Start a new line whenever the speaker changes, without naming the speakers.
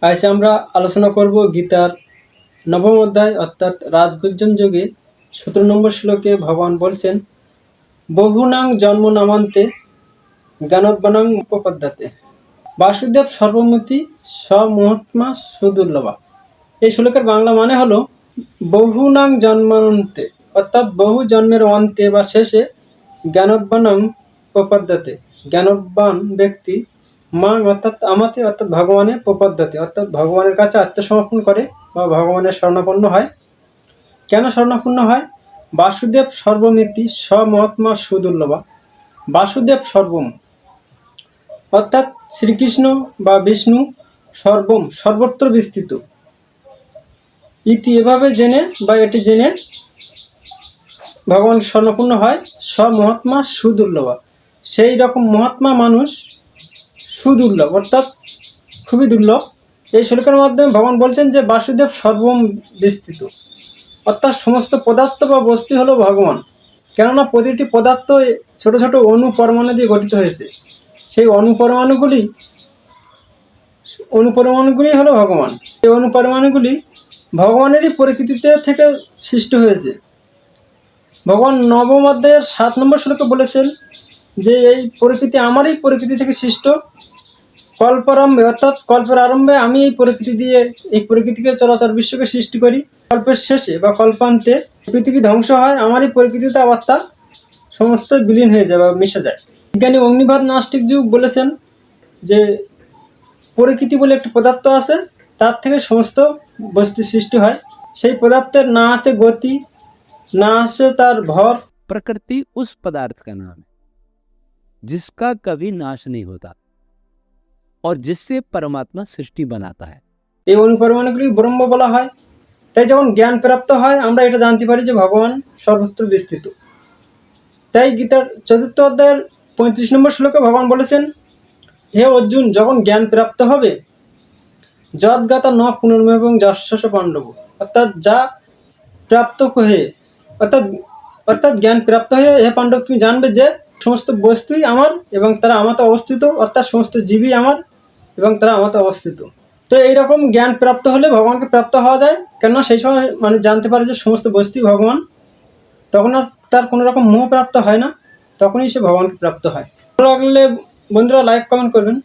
আজ আমরা আলোচনা করব গীতার নবম অধ্যায় অর্থাৎ রাজগুজ্জন যোগে 17 নম্বর শ্লোকে ভগবান বলছেন, বহুনাং জন্ম নামান্তে জ্ঞানবানাং উপপদ্যাতে বাসুদেব সর্বমতি স্বমহাত্মা সুদুর্লভা। এই শ্লোকের বাংলা মানে হলো, বহুনাং জন্মান্তে অর্থাৎ বহু জন্মের অন্তে বা শেষে জ্ঞানবানাং উপপদ্যাতে জ্ঞানবান ব্যক্তি মাং অর্থাৎ আমাতে অর্থাৎ ভগবানের প্রপদ্যতে অর্থাৎ ভগবানের কাছে আত্মসমর্পণ করে বা ভগবানের শরণাপন্ন হয়। কেন শরণাপন্ন হয়? বাসুদেব সর্বমিতি স্বমহাত্মা সুদুর্লভা। বাসুদেব সর্বম অর্থাৎ শ্রীকৃষ্ণ বা বিষ্ণু সর্বম সর্বত্র বিস্তৃত। ইতি এভাবে জেনে বা এটি জেনে ভগবান শরণাপন্ন হয়। স্বমহাত্মা সুদুর্লভা, সেই রকম মহাত্মা মানুষ সুদুর্লভ অর্থাৎ খুবই দুর্লভ। এই শ্লোকের মাধ্যমে ভগবান বলছেন যে বাসুদেব সর্বম বিস্তৃত অর্থাৎ সমস্ত পদার্থ বা বস্তু হলো ভগবান। কেননা প্রতিটি পদার্থ ছোট ছোট অণু পরমাণু দিয়ে গঠিত হয়েছে। সেই অনুপরমাণুগুলি হলো ভগবান। এই অনুপরমাণুগুলি ভগবানেরই প্রকৃতিতে থেকে সৃষ্টি হয়েছে। ভগবান নবম অধ্যায়ের 7 নম্বর শ্লোকে বলেছেন যে এই প্রকৃতি আমারই প্রকৃতি থেকে সৃষ্ট। কল্পারম্ভে অর্থাৎ কল্পের আরম্ভে আমি এই প্রকৃতিকে চরাচর বিশ্বকে সৃষ্টি করি। কল্পের শেষে বা কল্পান্তে পৃথিবী ধ্বংস হয়, আমারই প্রকৃতিতে আবার তা সমস্ত বিলীন হয়ে যায় বা মিশে যায়। বিজ্ঞানী অগ্নিবাদ নাস্তিক যুগ বলেছেন যে প্রকৃতি বলে একটি পদার্থ আছে, তার থেকে সমস্ত বস্তু সৃষ্টি হয়। সেই পদার্থের না আছে গতি, না আছে তার ভর।
प्रकृति उस पदार्थ का नाम है जिसका कभी नाश नहीं होता और जिससे परमात्मा सृष्टि बनाता है।
এই অনুপরমাণুগুলি ব্রহ্ম বলা হয়। তাই যখন জ্ঞান প্রাপ্ত হয় আমরা এটা জানতে পারি যে ভগবান সর্বত্র বিস্তৃত। তাই গীতার 4th অধ্যায়ের 35 নম্বর শ্লোকে ভগবান বলেছেন, হে অর্জুন, যখন জ্ঞান প্রাপ্ত হবে যদ্গাতা ন পুনর্ময়ং যশস্য পাণ্ডব অর্থাৎ যা প্রাপ্ত হয়ে অর্থাৎ জ্ঞান প্রাপ্ত হয়ে হে পাণ্ডব তুমি জানবে যে সমস্ত বস্তুই আমার এবং তারা আমাতে অবস্থিত, অর্থাৎ সমস্ত জীবই আমার এবং তারা আমাতে অবস্থিত। তো এইরকম জ্ঞান প্রাপ্ত হলে ভগবানকে প্রাপ্ত হওয়া যায়। কেননা সেই সময় মানুষ জানতে পারে যে সমস্ত বস্তুই ভগবান, তখন আর তার কোনো রকম মোহ প্রাপ্ত হয় না, তখনই সে ভগবানকে প্রাপ্ত হয়। ভালো লাগলে বন্ধুরা লাইক কমেন্ট করবেন।